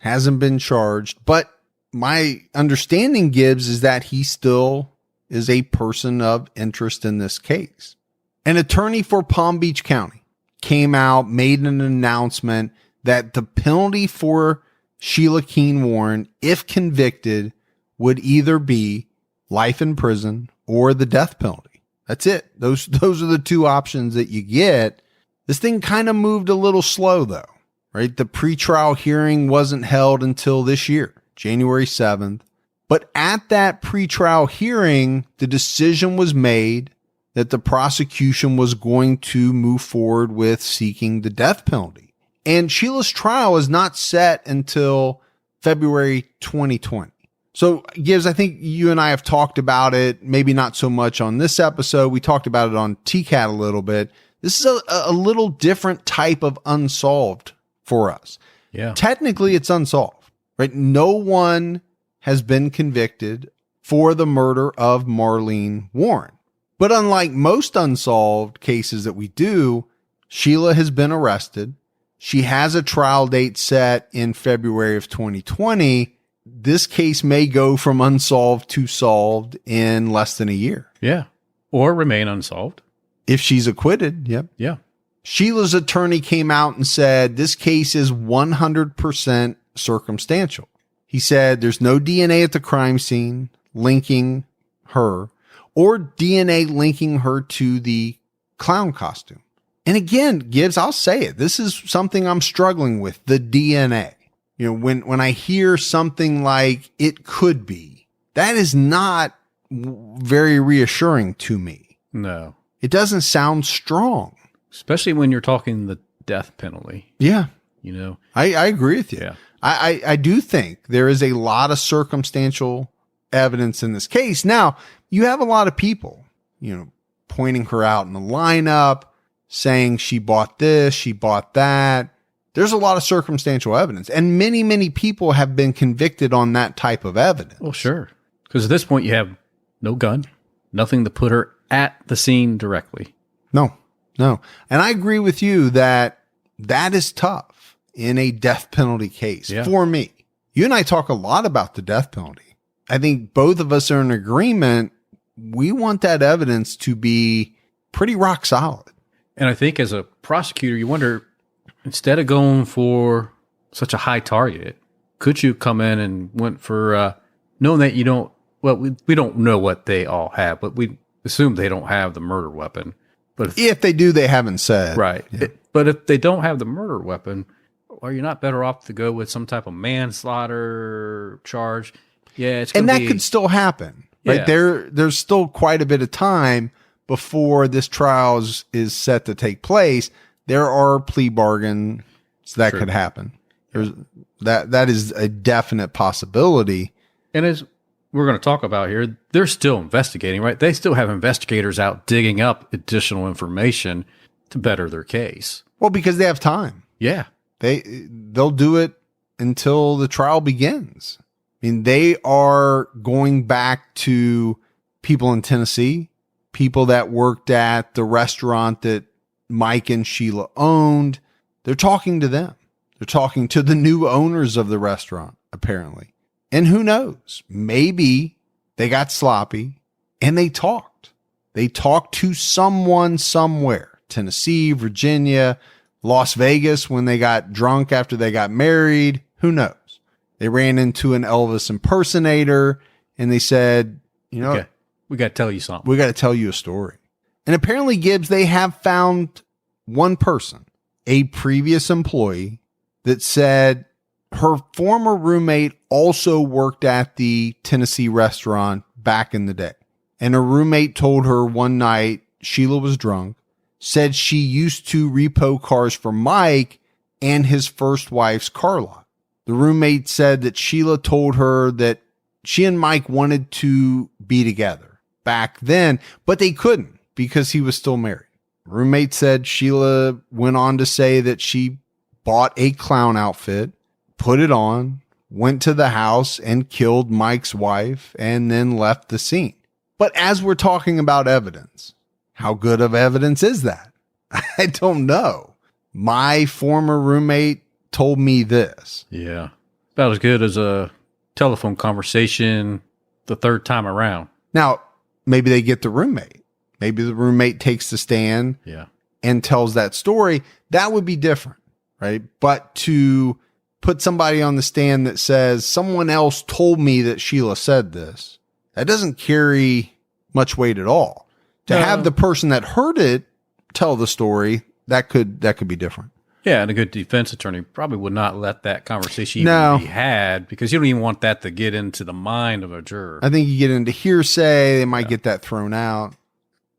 hasn't been charged, but my understanding, Gibbs, is that he still is a person of interest in this case. An attorney for Palm Beach County came out, made an announcement that the penalty for Sheila Keen Warren, if convicted, would either be life in prison or the death penalty. That's it. Those are the two options that you get. This thing kind of moved a little slow though, right? The pretrial hearing wasn't held until this year, January 7th. But at that pretrial hearing, the decision was made that the prosecution was going to move forward with seeking the death penalty. And Sheila's trial is not set until February 2020. So, Gibbs, I think you and I have talked about it, maybe not so much on this episode. We talked about it on TCAT a little bit. This is a little different type of unsolved for us. Yeah. Technically, it's unsolved, right? No one has been convicted for the murder of Marlene Warren. But unlike most unsolved cases that we do, Sheila has been arrested. She has a trial date set in February of 2020. This case may go from unsolved to solved in less than a year. Yeah. Or remain unsolved. If she's acquitted, yep. Yeah. Sheila's attorney came out and said this case is 100% circumstantial. He said there's no DNA at the crime scene linking her or DNA linking her to the clown costume. And again, Gibbs, I'll say it. This is something I'm struggling with, the DNA. You know, when I hear something like it could be, that is not very reassuring to me. No. It doesn't sound strong. Especially when you're talking the death penalty. Yeah. You know? I agree with you. Yeah. I do think there is a lot of circumstantial evidence in this case. Now, you have a lot of people, you know, pointing her out in the lineup, saying she bought this, she bought that. There's a lot of circumstantial evidence, and many, many people have been convicted on that type of evidence. Well, sure. Because at this point, you have no gun, nothing to put her at the scene directly. No. And I agree with you that is tough in a death penalty case for me. You and I talk a lot about the death penalty. I think both of us are in agreement. We want that evidence to be pretty rock solid. And I think as a prosecutor, you wonder, instead of going for such a high target, could you come in and went for, knowing that you don't, well, we don't know what they all have, but we assume they don't have the murder weapon. But if they do, they haven't said. Right. Yeah. But if they don't have the murder weapon, are you not better off to go with some type of manslaughter charge? Yeah, it's and that could still happen. Right? There's still quite a bit of time before this trial is set to take place. There are plea bargains that could happen. There's that is a definite possibility. And as we're going to talk about here, they're still investigating, right? They still have investigators out digging up additional information to better their case. Well, because they have time. Yeah. They'll do it until the trial begins. I mean, they are going back to people in Tennessee, people that worked at the restaurant that Mike and Sheila owned. They're talking to them. They're talking to the new owners of the restaurant, apparently. And who knows? Maybe they got sloppy and they talked. They talked to someone somewhere. Tennessee, Virginia, Las Vegas when they got drunk after they got married. Who knows? They ran into an Elvis impersonator and they said, you know, we got to tell you something. We got to tell you a story. And apparently, Gibbs, they have found one person, a previous employee, that said her former roommate also worked at the Tennessee restaurant back in the day. And her roommate told her one night Sheila was drunk, said she used to repo cars for Mike and his first wife's car lot. The roommate said that Sheila told her that she and Mike wanted to be together back then, but they couldn't because he was still married. Roommate said Sheila went on to say that she bought a clown outfit, put it on, went to the house and killed Mike's wife and then left the scene. But as we're talking about evidence, how good of evidence is that? I don't know. My former roommate told me this. Yeah. About as good as a telephone conversation the third time around. Now, maybe they get the roommate. Maybe the roommate takes the stand and tells that story. That would be different, right? But to put somebody on the stand that says someone else told me that Sheila said this, that doesn't carry much weight at all. To have the person that heard it tell the story, that could be different. Yeah, and a good defense attorney probably would not let that conversation even be had, because you don't even want that to get into the mind of a juror. I think you get into hearsay, they might get that thrown out.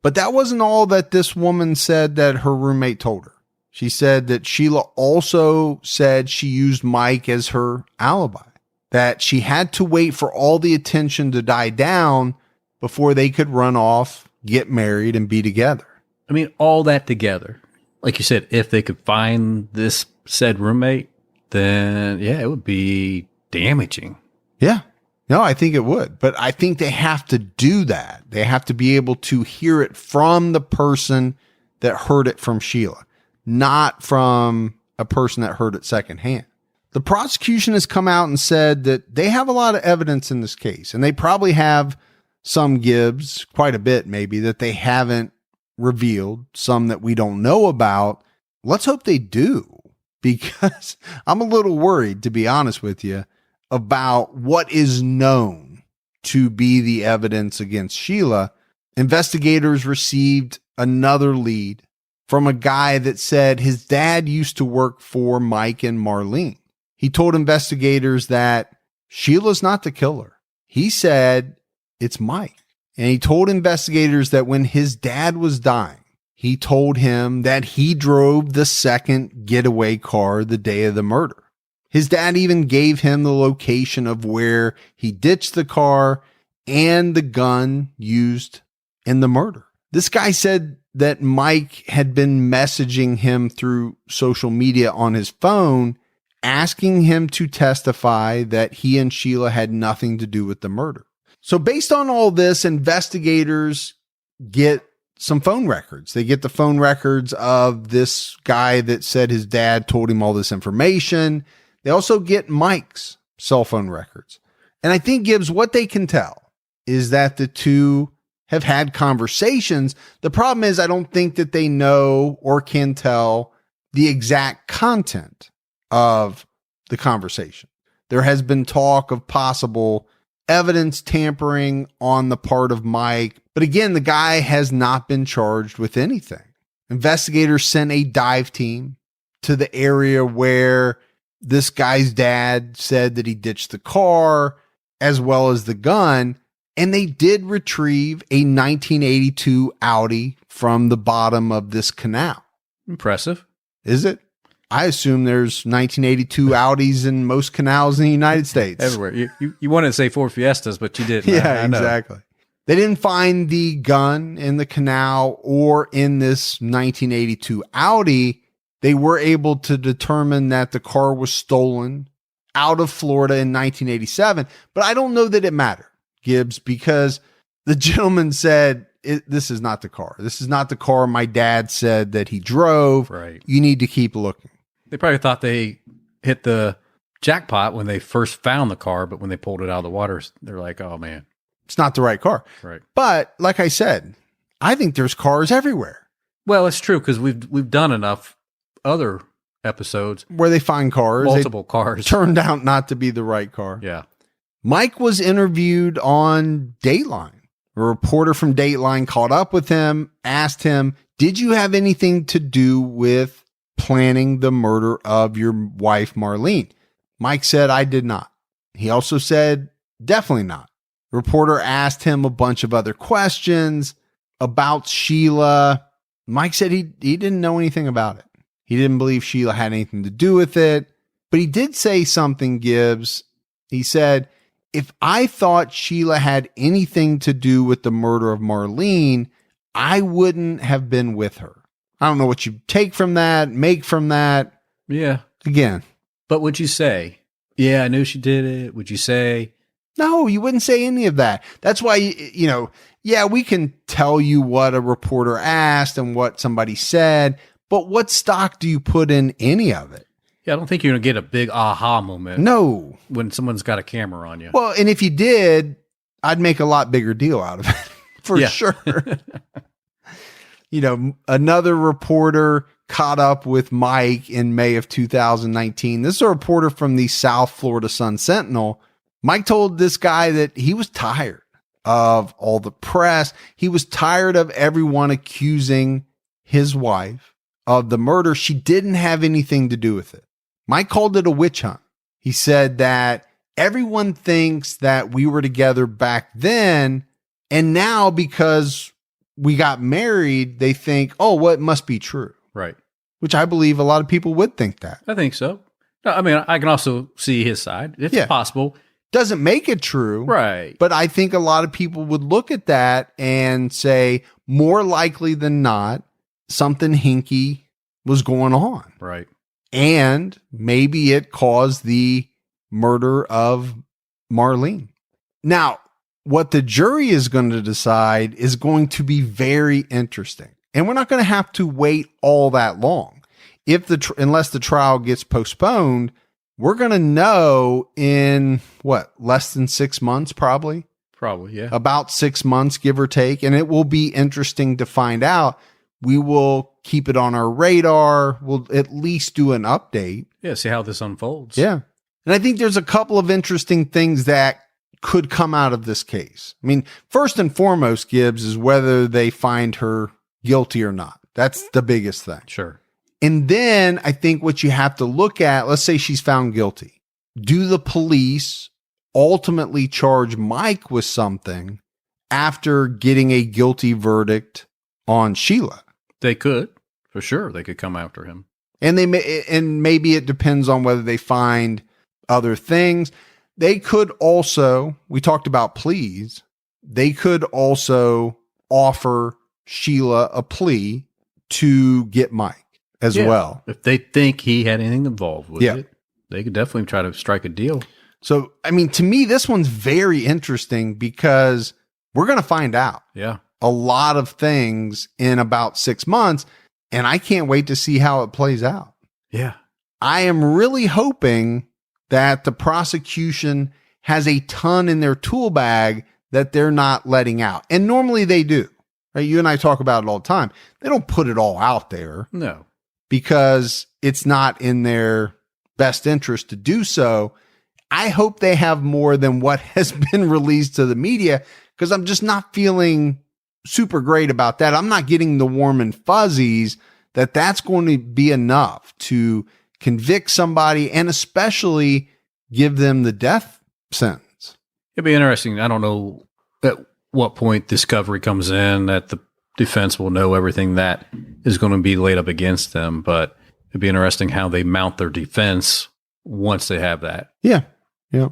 But that wasn't all that this woman said that her roommate told her. She said that Sheila also said she used Mike as her alibi, that she had to wait for all the attention to die down before they could run off, get married, and be together. I mean, all that together. Like you said, if they could find this said roommate, then yeah, it would be damaging. Yeah. No, I think it would. But I think they have to do that. They have to be able to hear it from the person that heard it from Sheila, not from a person that heard it secondhand. The prosecution has come out and said that they have a lot of evidence in this case, and they probably have some Gibbs, quite a bit maybe, that they haven't revealed, some that we don't know about. Let's hope they do, because I'm a little worried, to be honest with you, about what is known to be the evidence against Sheila. Investigators received another lead from a guy that said his dad used to work for Mike and Marlene. He told investigators that Sheila's not the killer. He said it's Mike. And he told investigators that when his dad was dying, he told him that he drove the second getaway car the day of the murder. His dad even gave him the location of where he ditched the car and the gun used in the murder. This guy said that Mike had been messaging him through social media on his phone, asking him to testify that he and Sheila had nothing to do with the murder. So based on all this, investigators get some phone records. They get the phone records of this guy that said his dad told him all this information. They also get Mike's cell phone records. And I think, Gibbs, what they can tell is that the two have had conversations. The problem is I don't think that they know or can tell the exact content of the conversation. There has been talk of possible evidence tampering on the part of Mike. But again, the guy has not been charged with anything. Investigators sent a dive team to the area where this guy's dad said that he ditched the car as well as the gun. And they did retrieve a 1982 Audi from the bottom of this canal. Impressive. Is it? I assume there's 1982 Audis in most canals in the United States. Everywhere. You wanted to say Ford Fiestas, but you didn't. Yeah, exactly. They didn't find the gun in the canal or in this 1982 Audi. They were able to determine that the car was stolen out of Florida in 1987. But I don't know that it mattered, Gibbs, because the gentleman said, this is not the car. This is not the car my dad said that he drove. Right. You need to keep looking. They probably thought they hit the jackpot when they first found the car, but when they pulled it out of the water, they're like, oh, man. It's not the right car. Right. But like I said, I think there's cars everywhere. Well, it's true, because we've done enough other episodes where they find cars. Multiple cars. Turned out not to be the right car. Yeah. Mike was interviewed on Dateline. A reporter from Dateline called up with him, asked him, did you have anything to do with planning the murder of your wife, Marlene? Mike said, I did not. He also said, definitely not. The reporter asked him a bunch of other questions about Sheila. Mike said he didn't know anything about it. He didn't believe Sheila had anything to do with it. But he did say something, Gibbs. He said, if I thought Sheila had anything to do with the murder of Marlene, I wouldn't have been with her. I don't know what you take from that, make from that. Yeah. Again. But would you say, Yeah, I knew she did it. Would you say? No, you wouldn't say any of that. That's why, yeah, we can tell you what a reporter asked and what somebody said, but what stock do you put in any of it? Yeah, I don't think you're going to get a big aha moment. No. When someone's got a camera on you. Well, and if you did, I'd make a lot bigger deal out of it for sure. Another reporter caught up with Mike in May of 2019. This is a reporter from the South Florida Sun Sentinel. Mike told this guy that he was tired of all the press. He was tired of everyone accusing his wife of the murder. She didn't have anything to do with it. Mike called it a witch hunt. He said that everyone thinks that we were together back then, and now because we got married, they think, oh, well, it must be true. Right. Which I believe a lot of people would think that. I think so. No, I mean, I can also see his side. It's possible. Doesn't make it true. Right. But I think a lot of people would look at that and say, more likely than not, something hinky was going on. Right. And maybe it caused the murder of Marlene. Now, what the jury is going to decide is going to be very interesting. And we're not going to have to wait all that long. Unless the trial gets postponed, we're going to know in less than 6 months, probably? Probably, yeah. About 6 months, give or take. And it will be interesting to find out. We will keep it on our radar. We'll at least do an update. Yeah, see how this unfolds. Yeah. And I think there's a couple of interesting things that could come out of this case. I mean, first and foremost, Gibbs, is whether they find her guilty or not. That's the biggest thing. Sure. And then I think what you have to look at, let's say she's found guilty. Do the police ultimately charge Mike with something after getting a guilty verdict on Sheila? They could, for sure. They could come after him. And maybe it depends on whether they find other things. They could also, we talked about pleas. They could also offer Sheila a plea to get Mike as well. If they think he had anything involved with it, they could definitely try to strike a deal. So, I mean, to me, this one's very interesting because we're going to find out a lot of things in about 6 months, and I can't wait to see how it plays out. Yeah. I am really hoping that the prosecution has a ton in their tool bag that they're not letting out. And normally they do. Right? You and I talk about it all the time. They don't put it all out there. No. Because it's not in their best interest to do so. I hope they have more than what has been released to the media, because I'm just not feeling super great about that. I'm not getting the warm and fuzzies that that's going to be enough to convict somebody and especially give them the death sentence. It'd be interesting. I don't know at what point discovery comes in that the defense will know everything that is going to be laid up against them, but it'd be interesting how they mount their defense once they have that. Yeah. Yeah.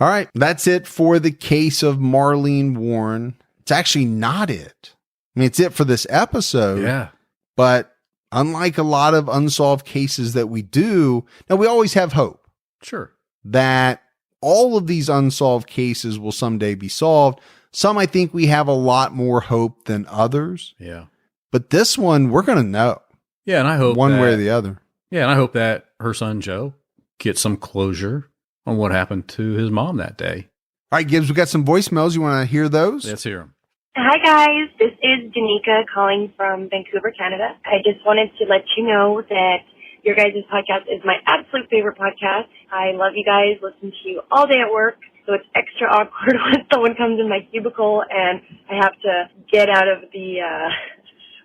All right. That's it for the case of Marlene Warren. It's actually not it. I mean, it's it for this episode. Yeah. But unlike a lot of unsolved cases that we do, now we always have hope. Sure. That all of these unsolved cases will someday be solved. Some, I think we have a lot more hope than others. Yeah. But this one, we're going to know. Yeah. And I hope one way or the other. Yeah. And I hope that her son, Joe, gets some closure on what happened to his mom that day. All right, Gibbs, we got some voicemails. You want to hear those? Let's hear them. Hi, guys. This is Danica calling from Vancouver, Canada. I just wanted to let you know that your guys' podcast is my absolute favorite podcast. I love you guys, listen to you all day at work, so it's extra awkward when someone comes in my cubicle and I have to get out of the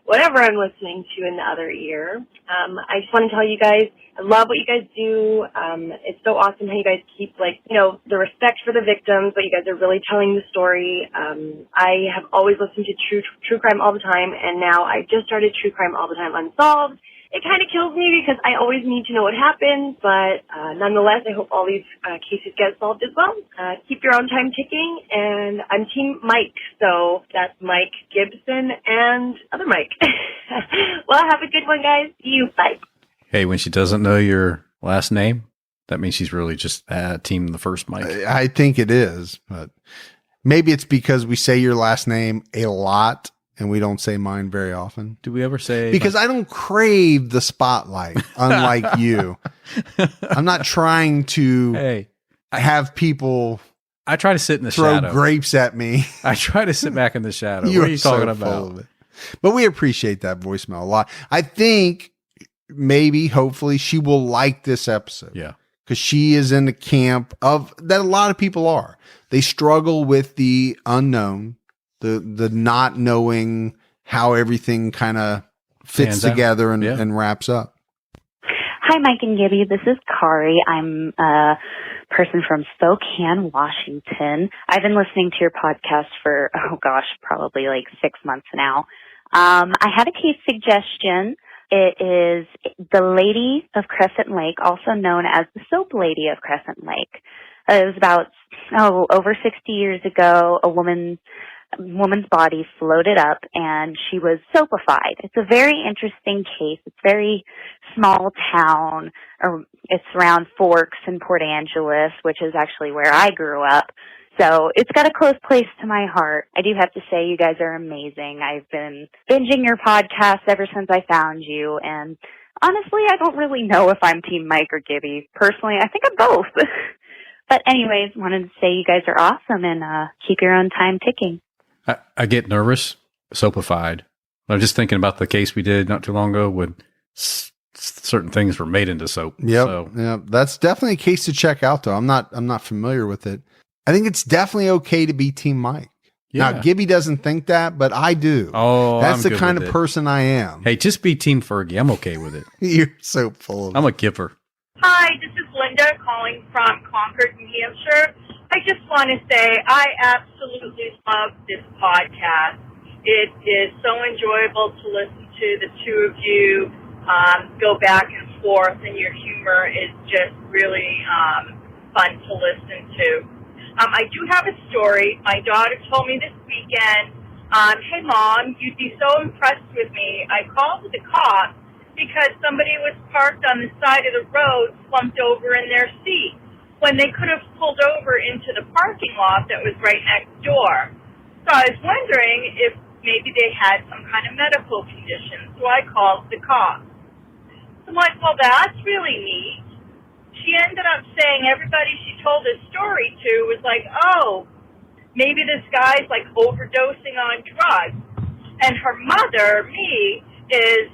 whatever I'm listening to in the other ear. I just want to tell you guys, I love what you guys do. It's so awesome how you guys keep, the respect for the victims, but you guys are really telling the story. I have always listened to true crime all the time, and now I just started True Crime All the Time Unsolved. It kind of kills me because I always need to know what happened, but nonetheless, I hope all these cases get solved as well. Keep your own time ticking, and I'm Team Mike, so that's Mike Gibson and other Mike. Well, have a good one, guys. See you. Bye. Hey, when she doesn't know your last name, that means she's really just team the first Mike. I think it is, but maybe it's because we say your last name a lot and we don't say mine very often. Do we ever say? Because I don't crave the spotlight, unlike you. I'm not trying to have people. I try to sit in the throw shadow. Grapes at me. I try to sit back in the shadow. What are you talking about? But we appreciate that voicemail a lot. I think maybe, hopefully, she will like this episode. Yeah. Because she is in the camp of that a lot of people are. They struggle with the unknown, the not knowing how everything kind of fits together and wraps up. Hi, Mike and Gibby. This is Kari. I'm a person from Spokane, Washington. I've been listening to your podcast for, probably like 6 months now. I had a case suggestion. It is the Lady of Crescent Lake, also known as the Soap Lady of Crescent Lake. It was about, over 60 years ago, a woman's body floated up and she was soapified. It's a very interesting case. It's very small town. It's around Forks in Port Angeles, which is actually where I grew up. So it's got a close place to my heart. I do have to say you guys are amazing. I've been binging your podcast ever since I found you. And honestly, I don't really know if I'm Team Mike or Gibby. Personally, I think I'm both. But anyways, wanted to say you guys are awesome and keep your own time ticking. I get nervous, soapified. I'm just thinking about the case we did not too long ago when certain things were made into soap. Yep. So. Yeah. That's definitely a case to check out though. I'm not familiar with it. I think it's definitely okay to be Team Mike. Yeah. Now, Gibby doesn't think that, but I do. Oh, that's the kind of person I am. Hey, just be Team Fergie. I'm okay with it. You're so full of I'm a giver. Hi, this is Linda calling from Concord, New Hampshire. I just want to say I absolutely love this podcast. It is so enjoyable to listen to the two of you go back and forth, and your humor is just really fun to listen to. I do have a story. My daughter told me this weekend, hey, Mom, you'd be so impressed with me. I called the cops because somebody was parked on the side of the road, slumped over in their seat, when they could have pulled over into the parking lot that was right next door. So I was wondering if maybe they had some kind of medical condition. So I called the cops. I'm like, well, that's really neat. She ended up saying everybody she told this story to was like, oh, maybe this guy's like overdosing on drugs. And her mother, me, is,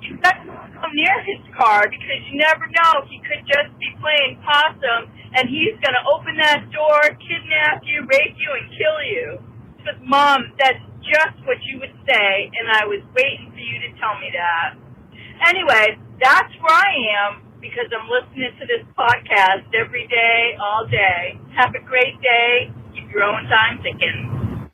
you better come near his car because you never know. He could just be playing possum and he's going to open that door, kidnap you, rape you, and kill you. But Mom, that's just what you would say, and I was waiting for you to tell me that. Anyway, that's where I am because I'm listening to this podcast every day, all day. Have a great day. Keep your own time ticking.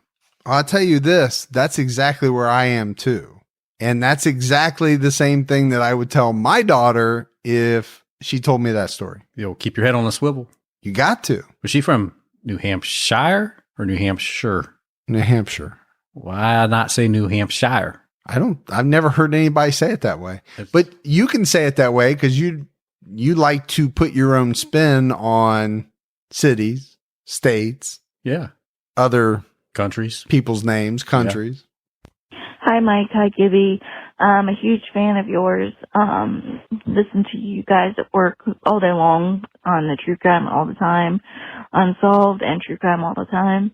I'll tell you this. That's exactly where I am too. And that's exactly the same thing that I would tell my daughter if she told me that story. You'll keep your head on a swivel. You got to. Was she from New Hampshire or New Hampshire? New Hampshire. Why not say New Hampshire? I've never heard anybody say it that way, but you can say it that way because you like to put your own spin on cities, states, other countries, people's names, countries. Yeah. Hi, Mike. Hi, Gibby. I'm a huge fan of yours. Listen to you guys at work all day long on the true crime all the time, unsolved and true crime all the time.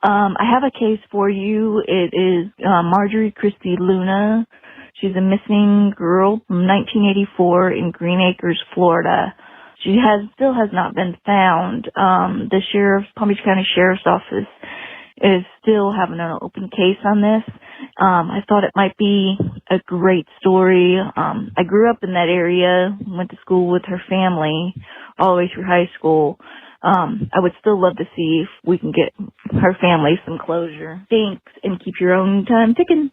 I have a case for you. It is Marjorie Christie Luna. She's a missing girl from 1984 in Green Acres, Florida. She still has not been found. The Palm Beach County Sheriff's Office is still having an open case on this. I thought it might be a great story. I grew up in that area, went to school with her family all the way through high school. I would still love to see if we can get her family some closure. Thanks, and keep your own time ticking.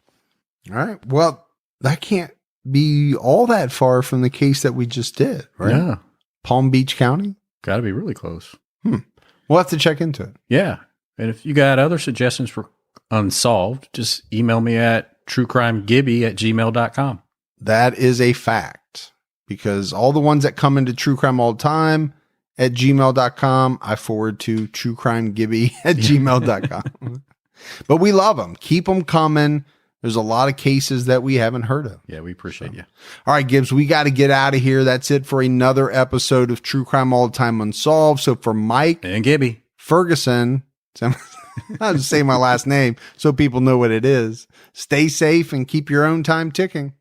All right. Well, that can't be all that far from the case that we just did, right? Yeah. Palm Beach County? Got to be really close. We'll have to check into it. Yeah. And if you got other suggestions for unsolved, just email me at truecrimegibby@gmail.com. That is a fact. because all the ones that come into True Crime All the Time at gmail.com, I forward to truecrimegibby at gmail.com. But we love them. Keep them coming. There's a lot of cases that we haven't heard of. Yeah, we appreciate you. All right, Gibbs, we got to get out of here. That's it for another episode of True Crime All the Time Unsolved. So for Mike And Gibby Ferguson, I'll just say my last name so people know what it is. Stay safe and keep your own time ticking.